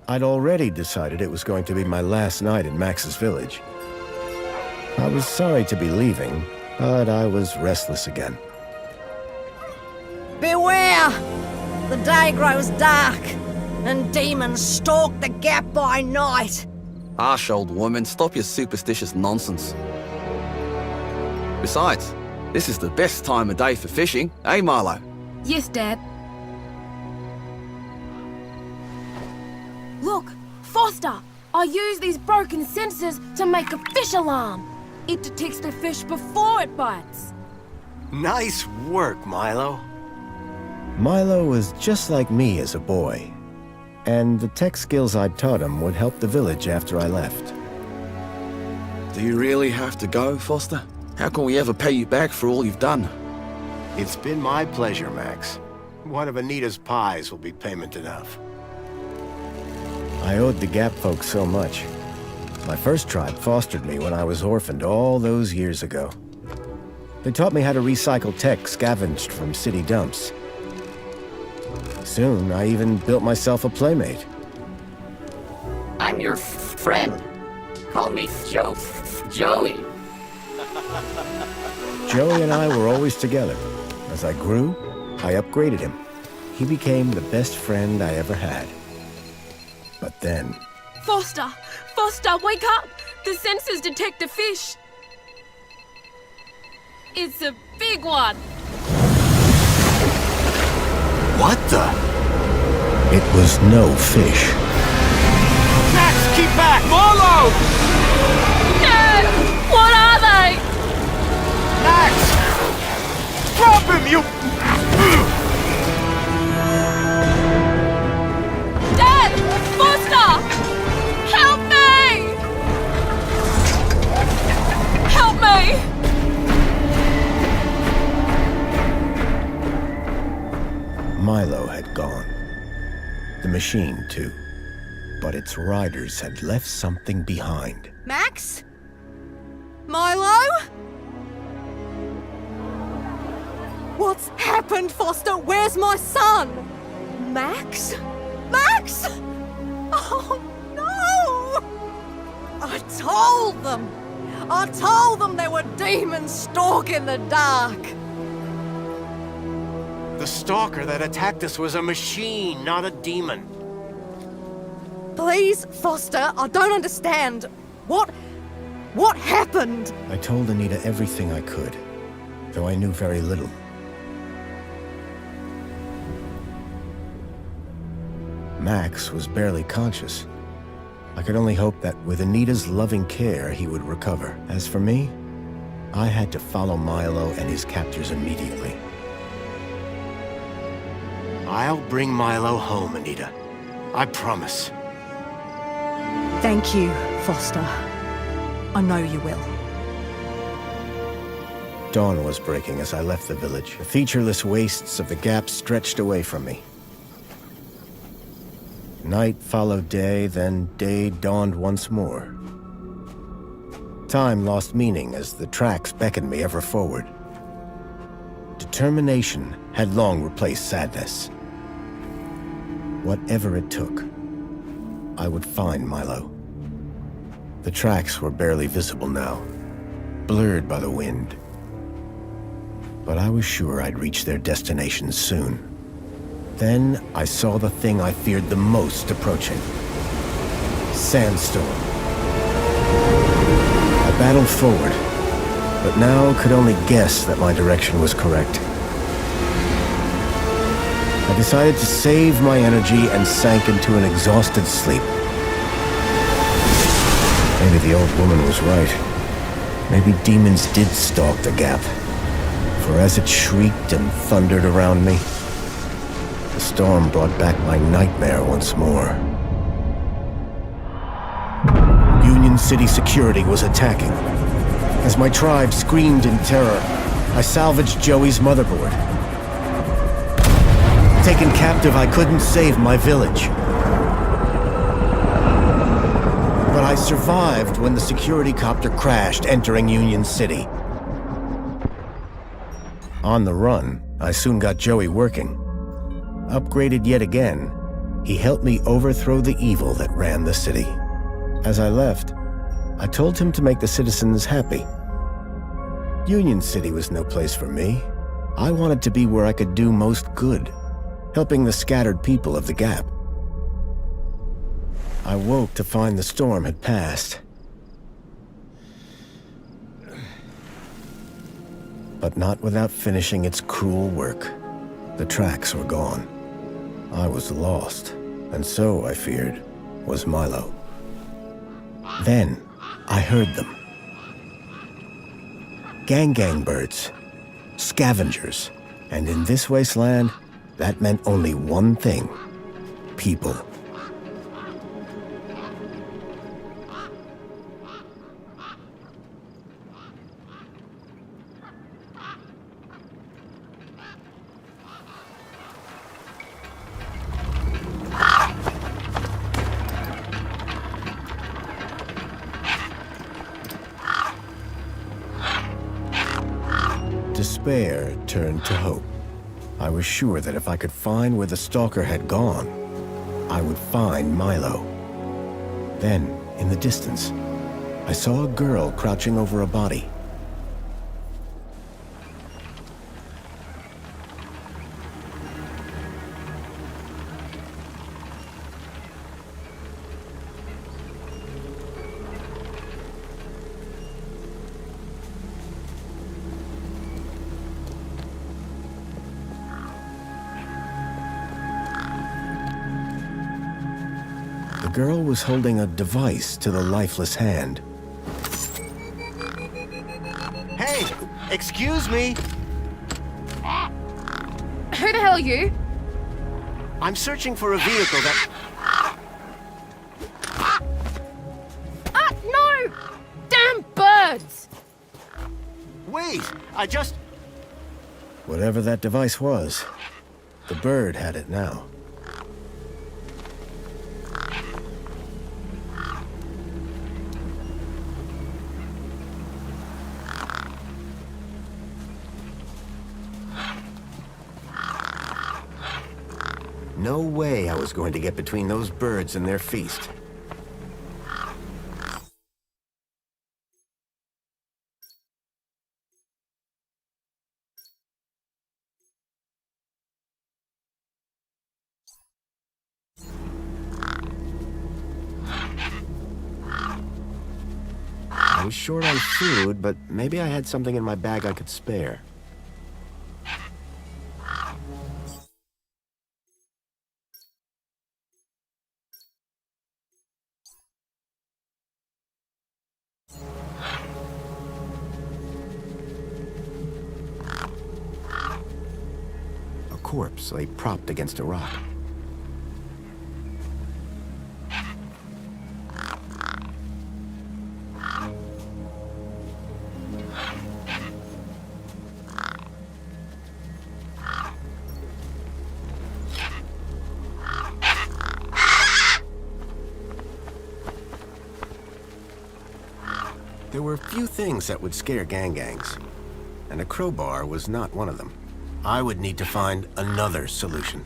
I'd already decided it was going to be my last night in Max's village. I was sorry to be leaving, but I was restless again. Beware! The day grows dark, and demons stalk the gap by night. Harsh old woman, stop your superstitious nonsense. Besides, this is the best time of day for fishing, eh, Milo? Yes, Dad. Look, Foster! I use these broken sensors to make a fish alarm. It detects the fish before it bites. Nice work, Milo. Milo was just like me as a boy, and the tech skills I'd taught him would help the village after I left. Do you really have to go, Foster? How can we ever pay you back for all you've done? It's been my pleasure, Max. One of Anita's pies will be payment enough. I owed the Gap folks so much. My first tribe fostered me when I was orphaned all those years ago. They taught me how to recycle tech scavenged from city dumps. Soon, I even built myself a playmate. I'm your friend. Call me Joey. Joey and I were always together. As I grew, I upgraded him. He became the best friend I ever had. But then... Foster! Foster, wake up! The sensors detect a fish. It's a big one. What the? It was no fish. Max, keep back! Milo! Dad! What are they? Max! Drop him, you... Dad! Foster! Help me! Help me! Milo had gone. The machine, too. But its riders had left something behind. Max? Milo? What's happened, Foster? Where's my son? Max? Max? Oh, no! I told them there were demons stalking the dark. The stalker that attacked us was a machine, not a demon. Please, Foster, I don't understand. What happened? I told Anita everything I could, though I knew very little. Max was barely conscious. I could only hope that with Anita's loving care, he would recover. As for me, I had to follow Milo and his captors immediately. I'll bring Milo home, Anita. I promise. Thank you, Foster. I know you will. Dawn was breaking as I left the village. The featureless wastes of the Gap stretched away from me. Night followed day, then day dawned once more. Time lost meaning as the tracks beckoned me ever forward. Determination had long replaced sadness. Whatever it took, I would find Milo. The tracks were barely visible now, blurred by the wind. But I was sure I'd reach their destination soon. Then I saw the thing I feared the most approaching. Sandstorm. I battled forward, but now could only guess that my direction was correct. I decided to save my energy and sank into an exhausted sleep. Maybe the old woman was right. Maybe demons did stalk the Gap. For as it shrieked and thundered around me, the storm brought back my nightmare once more. Union City security was attacking. As my tribe screamed in terror, I salvaged Joey's motherboard. Taken captive, I couldn't save my village. But I survived when the security copter crashed, entering Union City. On the run, I soon got Joey working. Upgraded yet again, He helped me overthrow the evil that ran the city. As I left, I told him to make the citizens happy. Union City was no place for me. I wanted to be where I could do most good, helping the scattered people of the Gap. I woke to find the storm had passed. But not without finishing its cruel work. The tracks were gone. I was lost, and so, I feared, was Milo. Then, I heard them. Gang birds, scavengers, and in this wasteland, that meant only one thing: people. Despair turned to hope. I was sure that if I could find where the stalker had gone, I would find Milo. Then, in the distance, I saw a girl crouching over a body. The girl was holding a device to the lifeless hand. Hey! Excuse me! Who the hell are you? I'm searching for a vehicle that... Ah, no! Damn birds! Wait! I just... Whatever that device was, the bird had it now. No way I was going to get between those birds and their feast. I was short on food, but maybe I had something in my bag I could spare. A corpse lay propped against a rock. There were few things that would scare gangs, and a crowbar was not one of them. I would need to find another solution.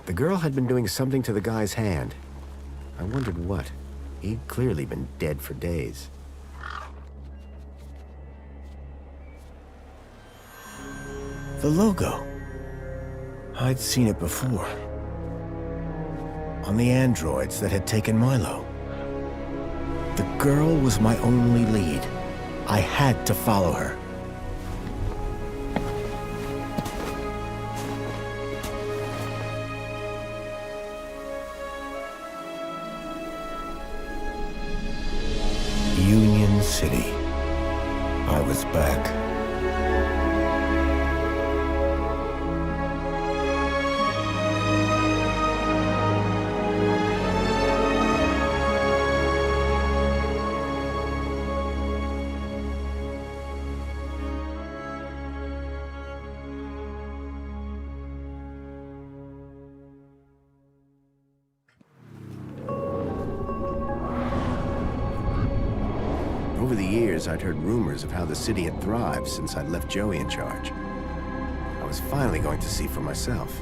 The girl had been doing something to the guy's hand. I wondered what. He'd clearly been dead for days. The logo. I'd seen it before. On the androids that had taken Milo. The girl was my only lead. I had to follow her. Union City. I was back. Over the years, I'd heard rumors of how the city had thrived since I'd left Joey in charge. I was finally going to see for myself.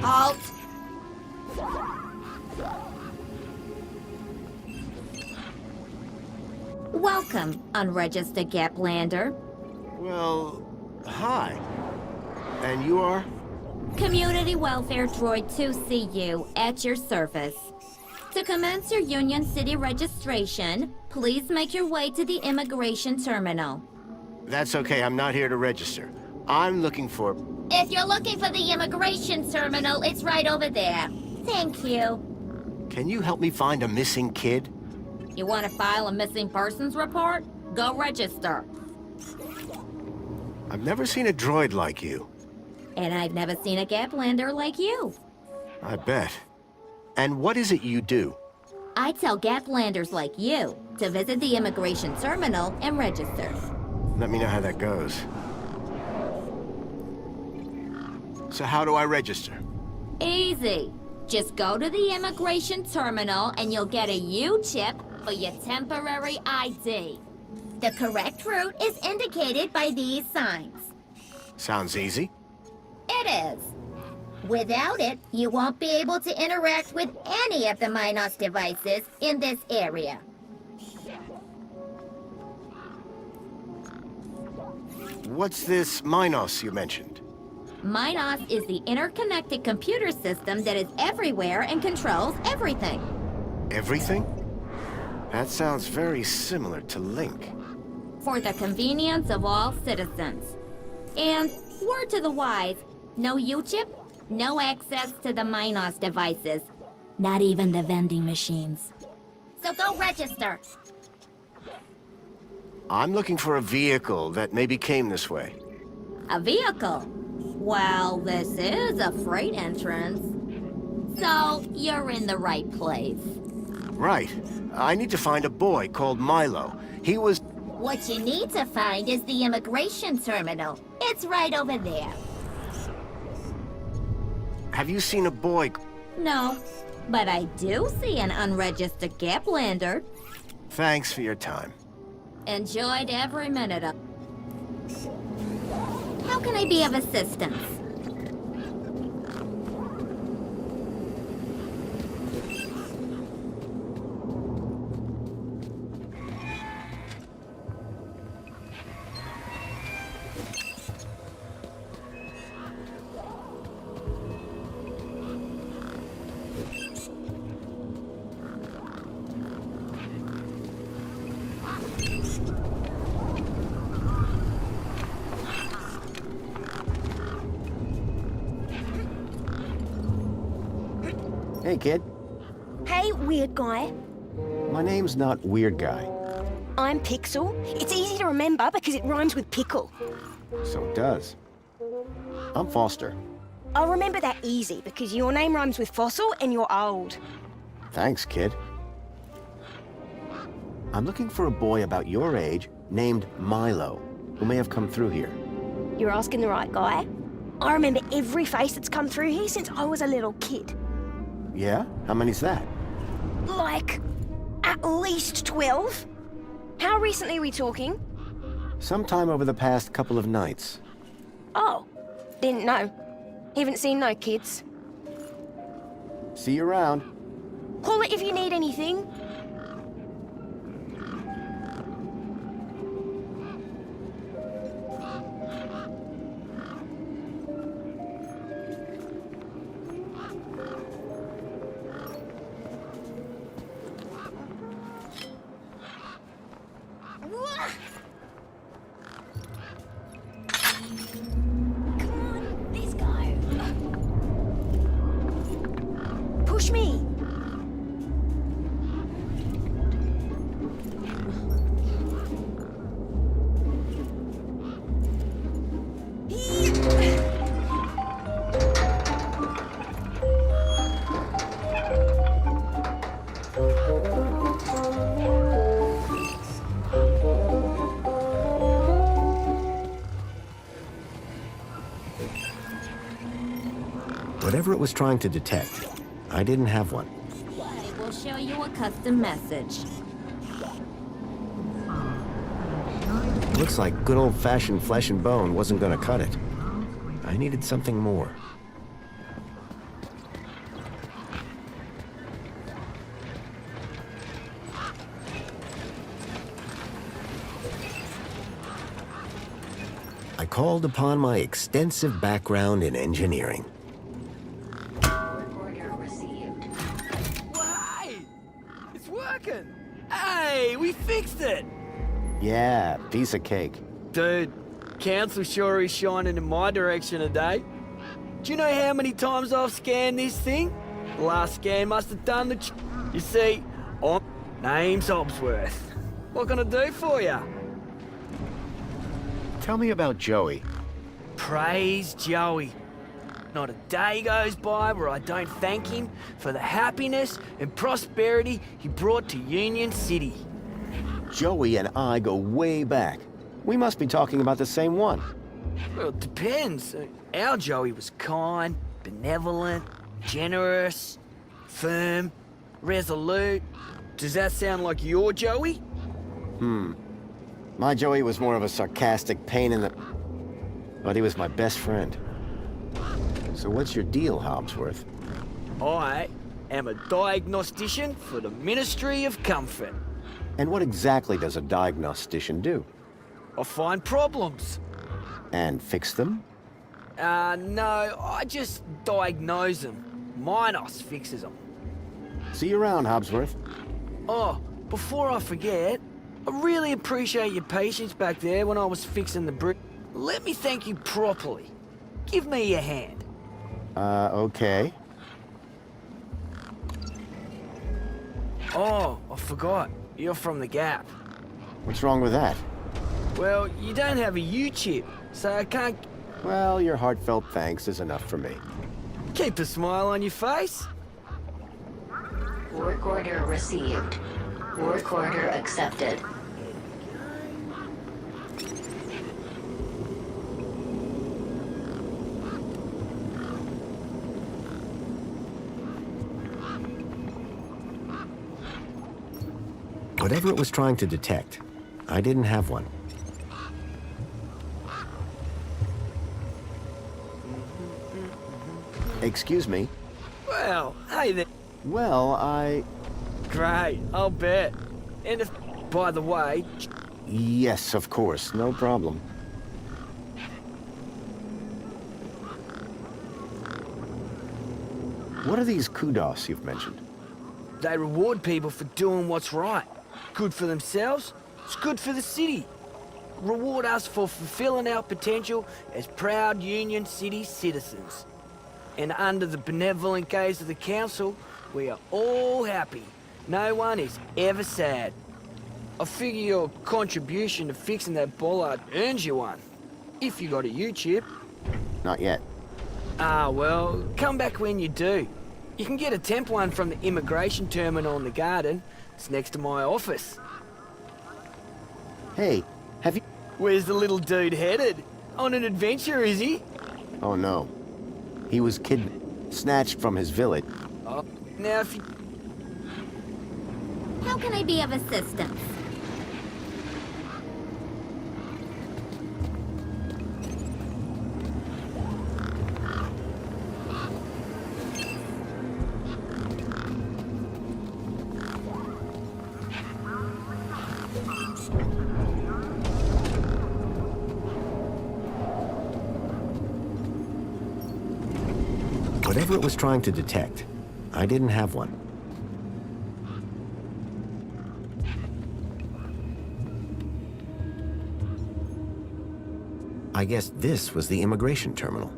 Halt! Welcome, unregistered Gaplander. Well, hi. And you are? Community Welfare Droid 2CU at your service. To commence your Union City registration, please make your way to the immigration terminal. That's okay, I'm not here to register. I'm looking for... If you're looking for the immigration terminal, it's right over there. Thank you. Can you help me find a missing kid? You want to file a missing persons report? Go register. I've never seen a droid like you. And I've never seen a Gaplander like you. I bet. And what is it you do? I tell Gaplanders like you to visit the immigration terminal and register. Let me know how that goes. So how do I register? Easy. Just go to the immigration terminal and you'll get a U-chip for your temporary ID. The correct route is indicated by these signs. Sounds easy. It is. Without it, you won't be able to interact with any of the Minos devices in this area. What's this Minos you mentioned? Minos is the interconnected computer system that is everywhere and controls everything. Everything? That sounds very similar to Link. For the convenience of all citizens. And, word to the wise, no U-chip, no access to the Minos devices. Not even the vending machines. So go register. I'm looking for a vehicle that maybe came this way. A vehicle? Well, this is a freight entrance. So, you're in the right place. Right. I need to find a boy called Milo. He was... What you need to find is the immigration terminal. It's right over there. Have you seen a boy... No, but I do see an unregistered Gaplander. Thanks for your time. Enjoyed every minute of... How can I be of assistance? Hey, kid. Hey, weird guy. My name's not Weird Guy. I'm Pixel. It's easy to remember because it rhymes with pickle. So it does. I'm Foster. I'll remember that easy because your name rhymes with fossil and you're old. Thanks, kid. I'm looking for a boy about your age named Milo, who may have come through here. You're asking the right guy. I remember every face that's come through here since I was a little kid. Yeah? How many's that? Like, at least 12. How recently are we talking? Sometime over the past couple of nights. Oh, didn't know. Haven't seen no kids. See you around. Call it if you need anything. Whatever it was trying to detect, I didn't have one. I will show you a custom message. Looks like good old-fashioned flesh and bone wasn't gonna cut it. I needed something more. I called upon my extensive background in engineering. Hey! It's working! Hey, we fixed it! Yeah, piece of cake. Dude, council sure is shining in my direction today. Do you know how many times I've scanned this thing? The last scan must have done the You see, name's Hobsworth. What can I do for you? Tell me about Joey. Praise Joey. Not a day goes by where I don't thank him for the happiness and prosperity he brought to Union City. Joey and I go way back. We must be talking about the same one. Well, it depends. Our Joey was kind, benevolent, generous, firm, resolute. Does that sound like your Joey? My Joey was more of a sarcastic pain in the... But he was my best friend. So what's your deal, Hobsworth? I am a diagnostician for the Ministry of Comfort. And what exactly does a diagnostician do? I find problems. And fix them? No, I just diagnose them. Minos fixes them. See you around, Hobsworth. Oh, before I forget, I really appreciate your patience back there when I was fixing the brick. Let me thank you properly. Give me your hand. Okay. Oh, I forgot. You're from the Gap. What's wrong with that? Well, you don't have a U-chip, so I can't Well, your heartfelt thanks is enough for me. keep a smile on your face. Work order received. Work order accepted. Whatever it was trying to detect, I didn't have one. Excuse me? Well, hey there. Well, Great, I'll bet. And if, by the way, Yes, of course. No problem. What are these kudos you've mentioned? they reward people for doing what's right. Good for themselves, it's good for the city. Reward us for fulfilling our potential as proud Union City citizens. And under the benevolent gaze of the council, we are all happy. No one is ever sad. I figure your contribution to fixing that bollard earns you one. If you got a U-chip. Not yet. Ah, well, come back when you do. You can get a temp one from the immigration terminal in the garden. It's next to my office. Hey, have you... Where's the little dude headed? On an adventure, is he? Oh, no. He was snatched from his village. Oh, now if you... How can I be of assistance? Whatever it was trying to detect, I didn't have one. I guess this was the immigration terminal.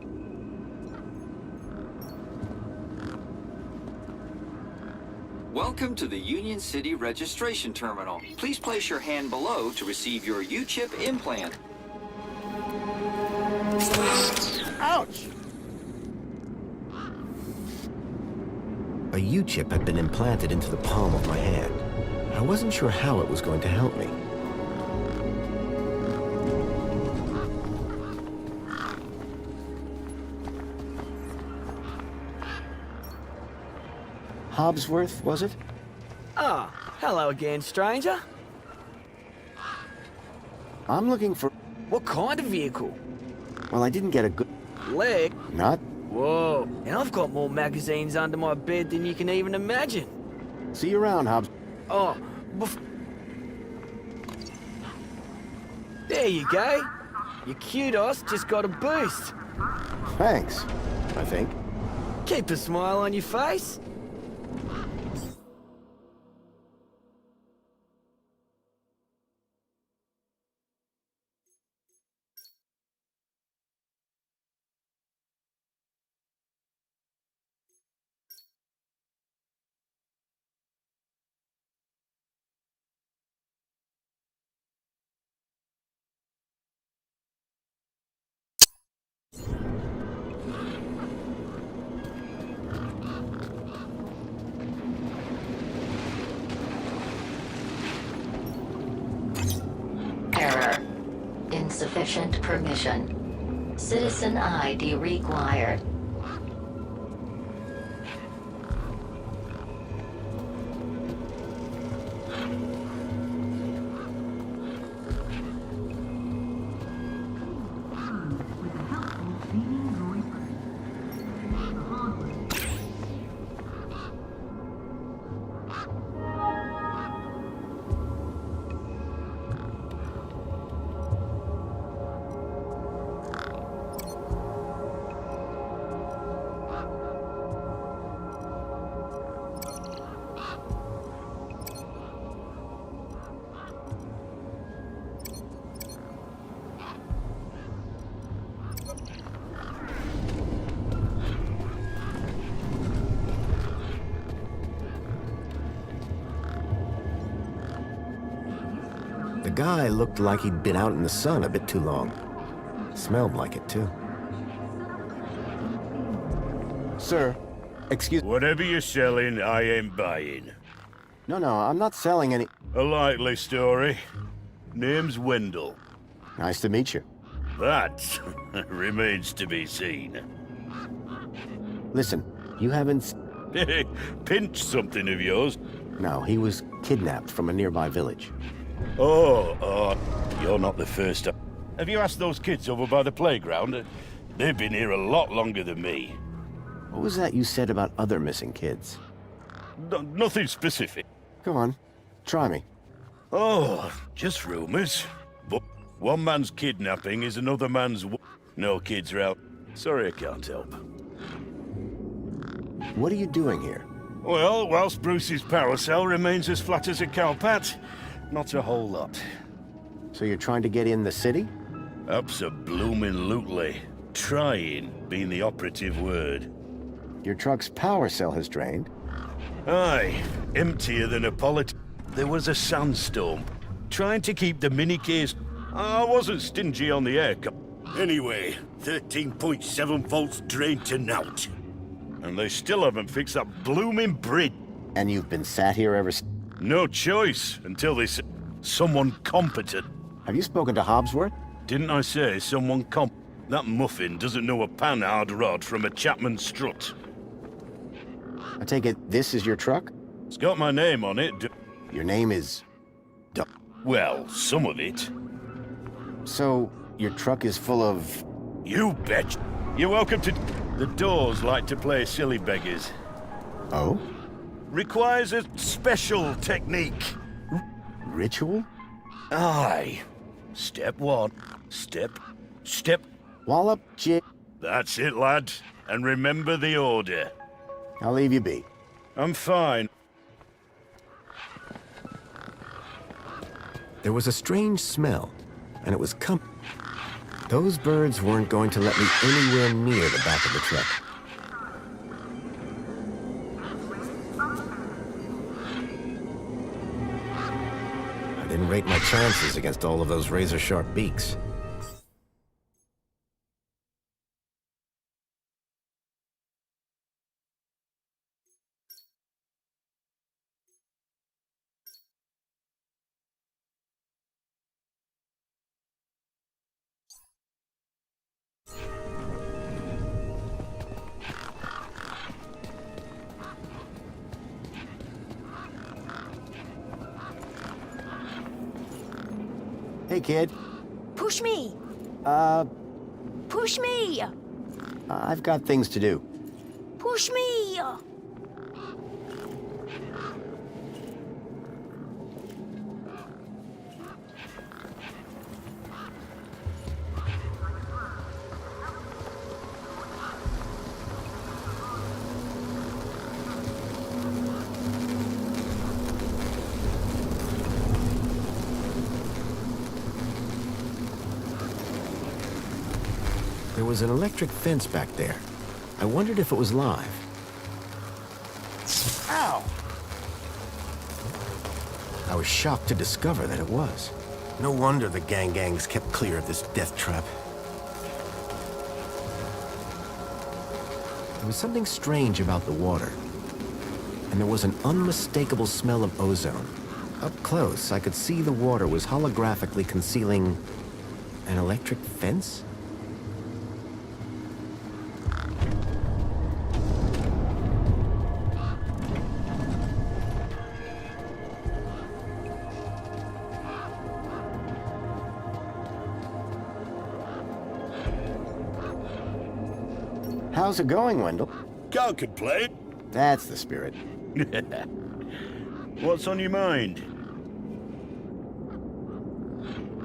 Welcome to the Union City Registration Terminal. Please place your hand below to receive your U-chip implant. Ouch! A U-chip had been implanted into the palm of my hand. I wasn't sure how it was going to help me. Hobbsworth, was it? Ah, hello again, stranger. I'm looking for... What kind of vehicle? Well, I didn't get a good... Leg? Not... Whoa, and I've got more magazines under my bed than you can even imagine. See you around, Hobbs. Oh, there you go. Your kudos just got a boost. Thanks, I think. Keep a smile on your face. Error. Insufficient permission. Citizen ID required. The guy looked like he'd been out in the sun a bit too long. Smelled like it, too. Sir, excuse... Whatever you're selling, I ain't buying. No, I'm not selling any... A likely story. Name's Wendell. Nice to meet you. That remains to be seen. Listen, you haven't... Pinch something of yours. No, he was kidnapped from a nearby village. Oh, you're not the first. Have you asked those kids over by the playground? They've been here a lot longer than me. What was that you said about other missing kids? Nothing specific. Go on, try me. Oh, just rumors. But one man's kidnapping is another man's... No kids are out. Sorry I can't help. What are you doing here? Well, whilst Bruce's power cell remains as flat as a cowpat, not a whole lot. So you're trying to get in the city? Abso-bloomin' Trying being the operative word. Your truck's power cell has drained. Aye, emptier than a There was a sandstorm. Trying to keep the mini-case... I wasn't stingy on the air. Anyway, 13.7 volts drained to naught. And they still haven't fixed that blooming bridge. And you've been sat here ever since? No choice, until they said someone competent. Have you spoken to Hobbsworth? Didn't I say someone That muffin doesn't know a panhard rod from a Chapman strut. I take it this is your truck? It's got my name on it. Your name is... Well, some of it. So, your truck is full of... You bet. You're welcome to... The doors like to play silly beggars. Oh? Requires a special technique. Ritual? Aye. Step one. Step... Wallop, That's it, lad. And remember the order. I'll leave you be. I'm fine. There was a strange smell, and it was Those birds weren't going to let me anywhere near the back of the truck. I didn't rate my chances against all of those razor-sharp beaks. Hey, kid. Push me! Push me! I've got things to do. Push me! There was an electric fence back there. I wondered if it was live. Ow! I was shocked to discover that it was. No wonder the gangs kept clear of this death trap. There was something strange about the water. And there was an unmistakable smell of ozone. Up close, I could see the water was holographically concealing an electric fence? How's it going, Wendell? Can't complain. That's the spirit. What's on your mind?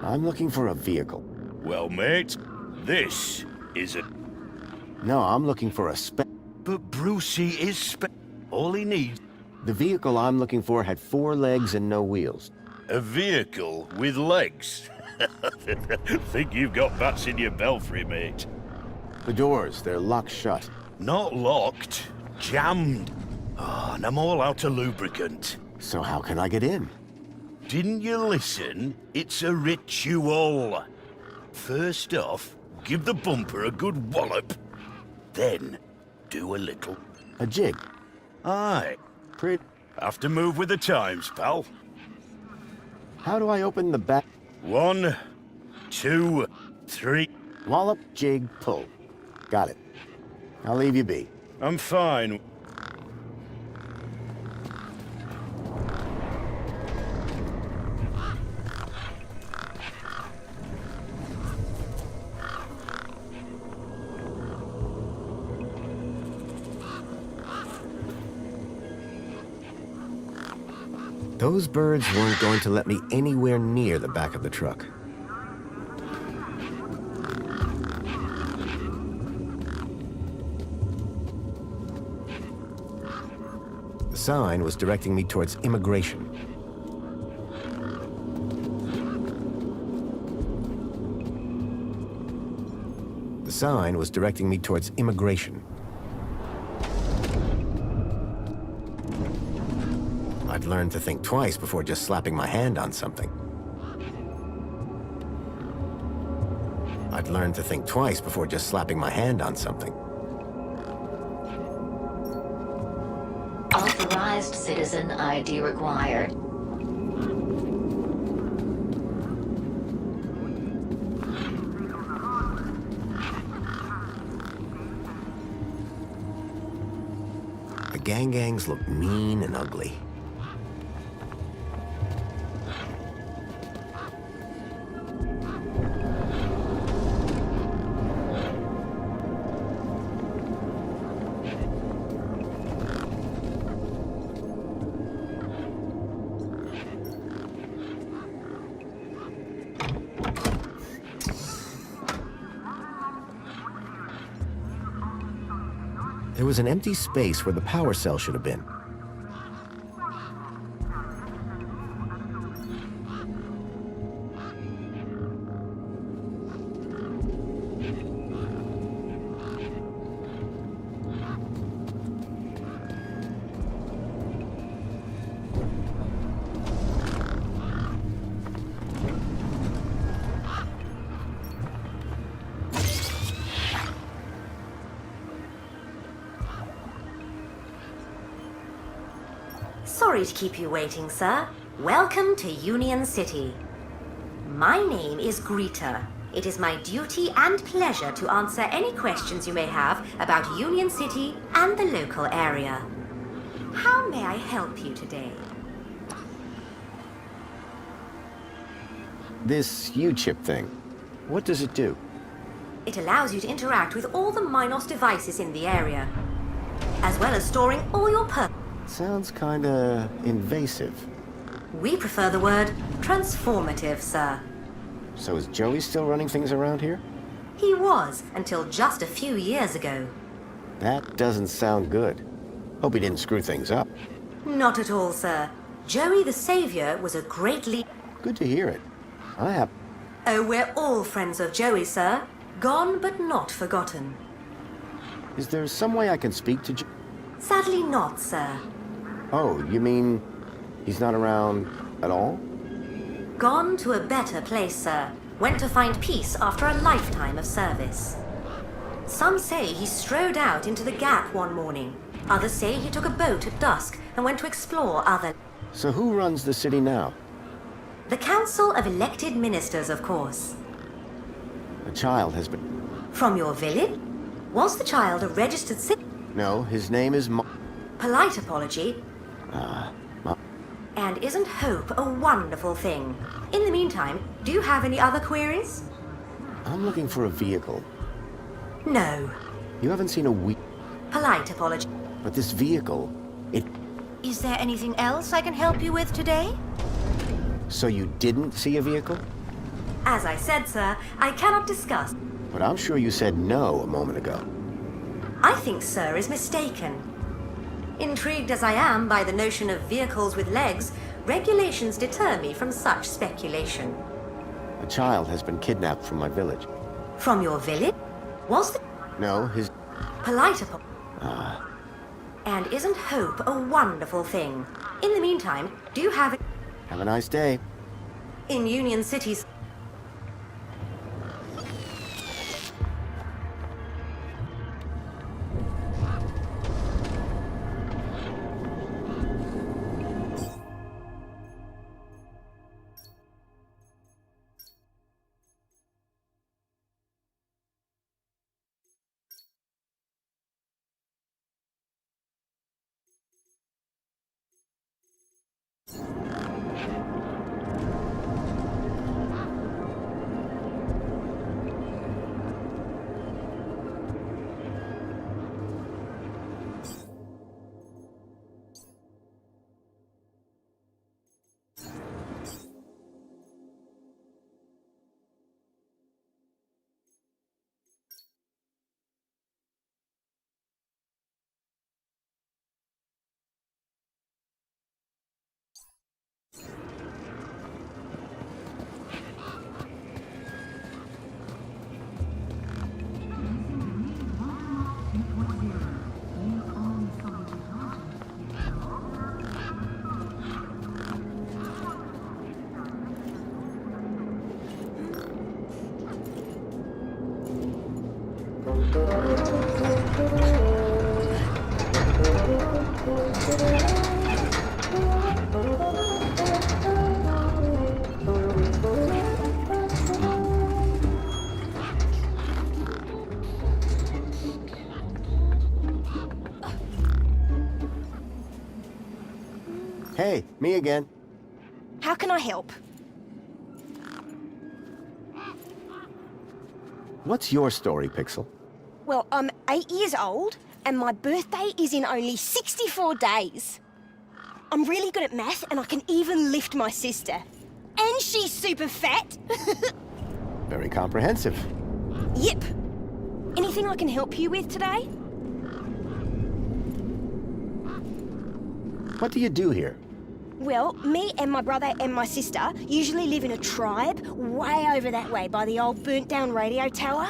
I'm looking for a vehicle. Well, mate, this is a... No, I'm looking for a But Brucey is all he needs. The vehicle I'm looking for had 4 legs and no wheels. A vehicle with legs? Think you've got bats in your belfry, mate. The doors, they're locked shut. Not locked, jammed. Oh, and I'm all out of lubricant. So how can I get in? Didn't you listen? It's a ritual. First off, give the bumper a good wallop. Then, do a little. A jig? Aye. Pretty. Have to move with the times, pal. How do I open the back? 1, 2, 3. Wallop, jig, pull. Got it. I'll leave you be. I'm fine. Those birds weren't going to let me anywhere near the back of the truck. The sign was directing me towards immigration. The sign was directing me towards immigration. I'd learned to think twice before just slapping my hand on something. I'd learned to think twice before just slapping my hand on something. Authorized citizen ID required. The gangs looked mean and ugly. There was an empty space where the power cell should have been. Sorry to keep you waiting, sir. Welcome to Union City. My name is Greta. It is my duty and pleasure to answer any questions you may have about Union City and the local area. How may I help you today? This U-chip thing, what does it do? It allows you to interact with all the Minos devices in the area, as well as storing all your Sounds kinda invasive. We prefer the word transformative, sir. So is Joey still running things around here? He was, until just a few years ago. That doesn't sound good. Hope he didn't screw things up. Not at all, sir. Joey the Savior was a great Good to hear it. I have... Oh, we're all friends of Joey, sir. Gone but not forgotten. Is there some way I can speak to Sadly not, sir. Oh, you mean he's not around at all? Gone to a better place, sir. Went to find peace after a lifetime of service. Some say he strode out into the gap one morning. Others say he took a boat at dusk and went to explore other... So who runs the city now? The Council of Elected Ministers, of course. A child has been... From your village? Was the child a registered citizen? No, his name is Polite apology. And isn't hope a wonderful thing? In the meantime, do you have any other queries? I'm looking for a vehicle. No. You haven't seen a Polite apology. But this vehicle, it... Is there anything else I can help you with today? So you didn't see a vehicle? As I said, sir, I cannot discuss. But I'm sure you said no a moment ago. I think sir is mistaken. Intrigued as I am by the notion of vehicles with legs, regulations deter me from such speculation. A child has been kidnapped from my village. From your village? Was the... No, his... Polite apology. And isn't hope a wonderful thing? In the meantime, do you have... Have a nice day. In Union City's... Hey, me again. How can I help? What's your story, Pixel? Well, I'm 8 years old, and my birthday is in only 64 days. I'm really good at math, and I can even lift my sister. And she's super fat. Very comprehensive. Yep. Anything I can help you with today? What do you do here? Well, me and my brother and my sister usually live in a tribe way over that way by the old burnt-down radio tower.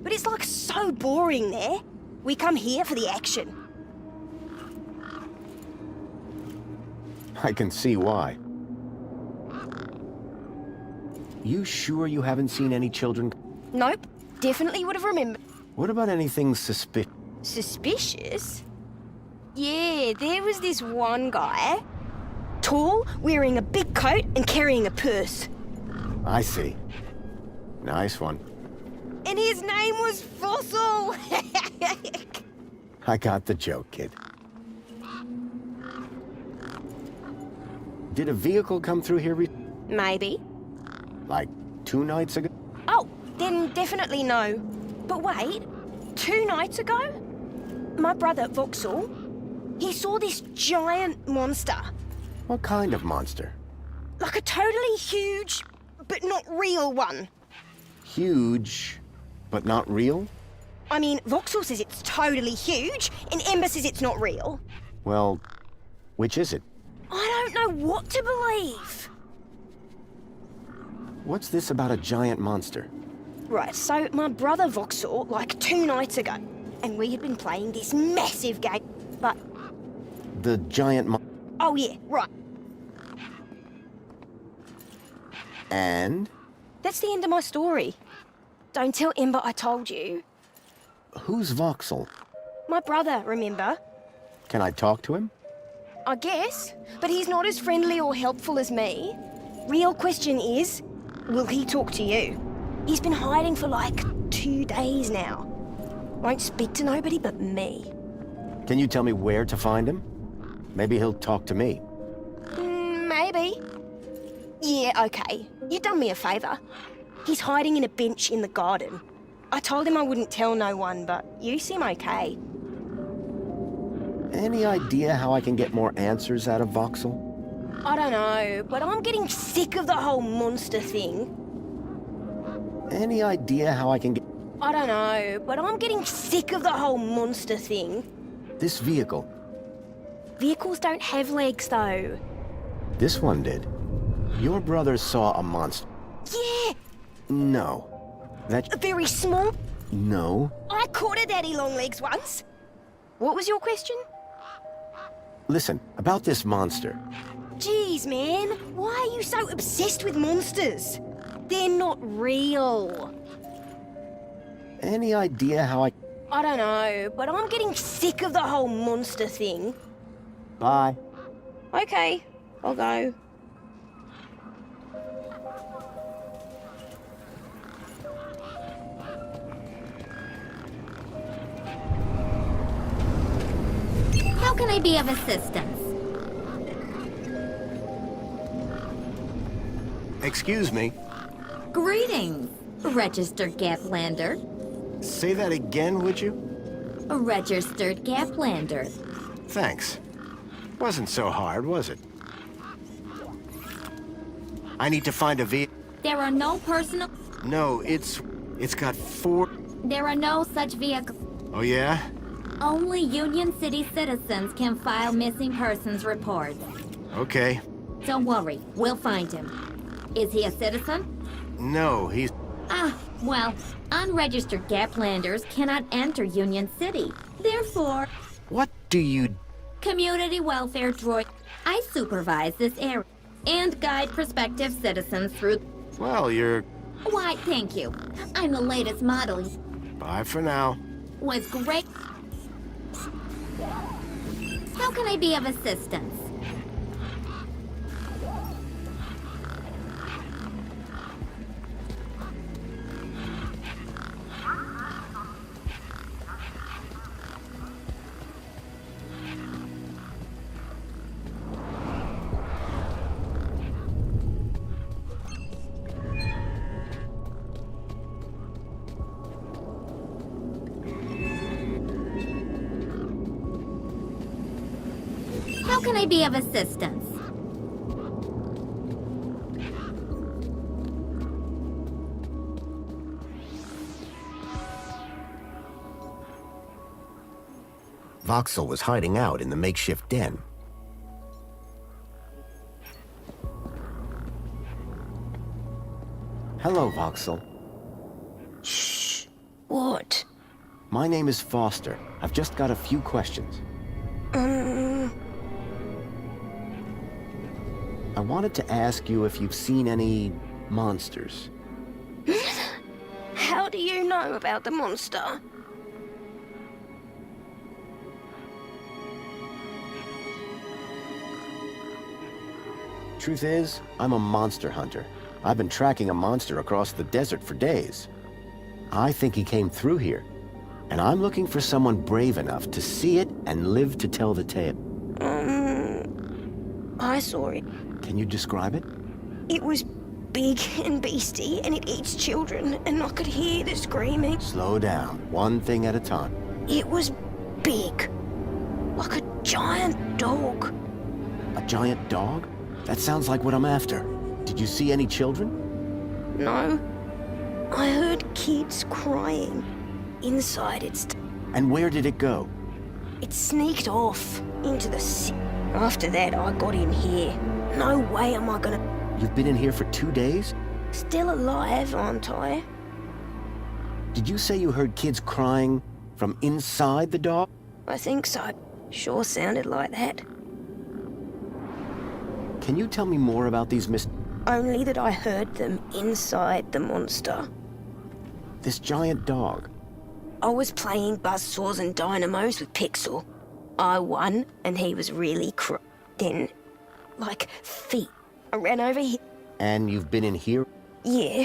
But it's like so boring there. We come here for the action. I can see why. You sure you haven't seen any children? Nope. Definitely would have remembered. What about anything suspicious? Suspicious? Yeah, there was this one guy. Tall, wearing a big coat and carrying a purse. I see. Nice one. And his name was Fossil! I got the joke, kid. Did a vehicle come through here Maybe. Like 2 nights ago? Oh, then definitely no. But wait, 2 nights ago? My brother, Vauxhall, he saw this giant monster. What kind of monster? Like a totally huge, but not real one. Huge, but not real? I mean, Vauxhall says it's totally huge, and Ember says it's not real. Well, which is it? I don't know what to believe. What's this about a giant monster? Right, so my brother Vauxhall, like 2 nights ago, and we had been playing this massive game, but... The giant Oh yeah, right. And? That's the end of my story. Don't tell Ember I told you. Who's Vauxhall? My brother, remember? Can I talk to him? I guess, but he's not as friendly or helpful as me. Real question is, will he talk to you? He's been hiding for like 2 days now. Won't speak to nobody but me. Can you tell me where to find him? Maybe he'll talk to me. Maybe. Yeah, okay. You done me a favour. He's hiding in a bench in the garden. I told him I wouldn't tell no one, but you seem okay. Any idea how I can get more answers out of Vauxhall? I don't know, but I'm getting sick of the whole monster thing. Any idea how I can get... I don't know, but I'm getting sick of the whole monster thing. This vehicle. Vehicles don't have legs, though. This one did. Your brother saw a monster. Yeah! No. That... Very small? No. I caught a daddy long legs once. What was your question? Listen, about this monster. Jeez, man. Why are you so obsessed with monsters? They're not real. Any idea how I... I don't know, but I'm getting sick of the whole monster thing. Bye. Okay, I'll go. How can I be of assistance? Excuse me. Greetings, registered Gaplander. Say that again, would you? A registered Gaplander. Thanks. Wasn't so hard, was it? I need to find a vehicle. There are no personal... No, it's got 4... There are no such vehicles. Oh, yeah? Only Union City citizens can file missing persons reports. Okay. Don't worry, we'll find him. Is he a citizen? No, he's... Ah, well, unregistered Gaplanders cannot enter Union City. Therefore... What do you... Community welfare droid. I supervise this area and guide prospective citizens through... Well, you're... Why, thank you. I'm the latest model. Bye for now. Was great... How can I be of assistance? How can I be of assistance? Vauxhall was hiding out in the makeshift den. Hello, Vauxhall. Shh. What? My name is Foster. I've just got a few questions. I wanted to ask you if you've seen any monsters. How do you know about the monster? Truth is, I'm a monster hunter. I've been tracking a monster across the desert for days. I think he came through here, and I'm looking for someone brave enough to see it and live to tell the tale. I saw it. Can you describe it? It was big and beastie, and it eats children, and I could hear the screaming. Slow down, one thing at a time. It was big, like a giant dog. A giant dog? That sounds like what I'm after. Did you see any children? No, I heard kids crying. Inside And where did it go? it sneaked off into the city. After that, I got in here. No way am I gonna... You've been in here for 2 days? Still alive, aren't I? Did you say you heard kids crying from inside the dog? I think so. Sure sounded like that. Can you tell me more about these Only that I heard them inside the monster. this giant dog? I was playing buzzsaws and dynamos with Pixel. I won, and he was really Then, like, feet. I ran over here. And you've been in here? Yeah,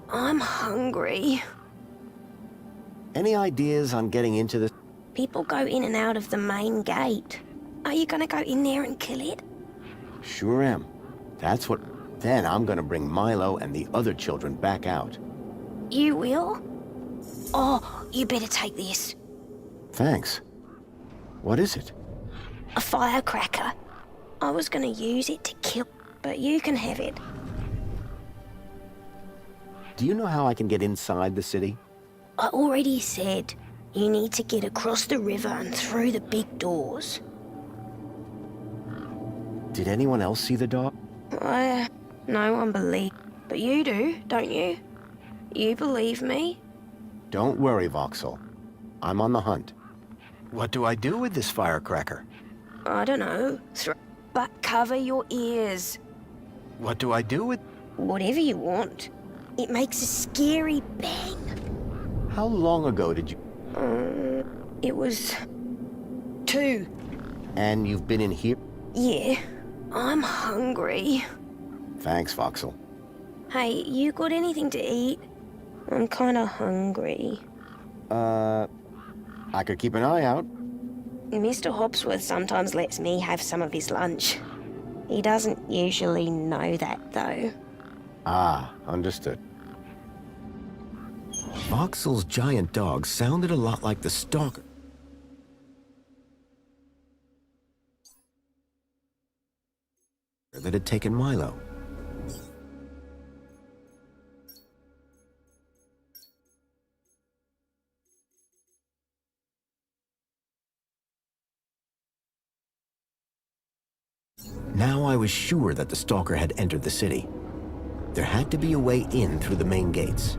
I'm hungry. Any ideas on getting into this? People go in and out of the main gate. Are you gonna go in there and kill it? Sure am. That's what... Then I'm gonna bring Milo and the other children back out. You will? Oh, you better take this. Thanks. What is it? A firecracker. I was gonna use it to kill, but you can have it. Do you know how I can get inside the city? I already said you need to get across the river and through the big doors. Did anyone else see the dog? No one believes. But you do, don't you? You believe me? Don't worry, Voxel. I'm on the hunt. What do I do with this firecracker? I don't know. But cover your ears. What do I do with... Whatever you want. It makes a scary bang. How long ago did you... It was... 2. And you've been in here? Yeah. I'm hungry. Thanks, Voxel. Hey, you got anything to eat? I'm kinda hungry. I could keep an eye out. Mr. Hopsworth sometimes lets me have some of his lunch. He doesn't usually know that, though. Ah, understood. Voxel's giant dog sounded a lot like the stalker that had taken Milo. Now I was sure that the stalker had entered the city. There had to be a way in through the main gates.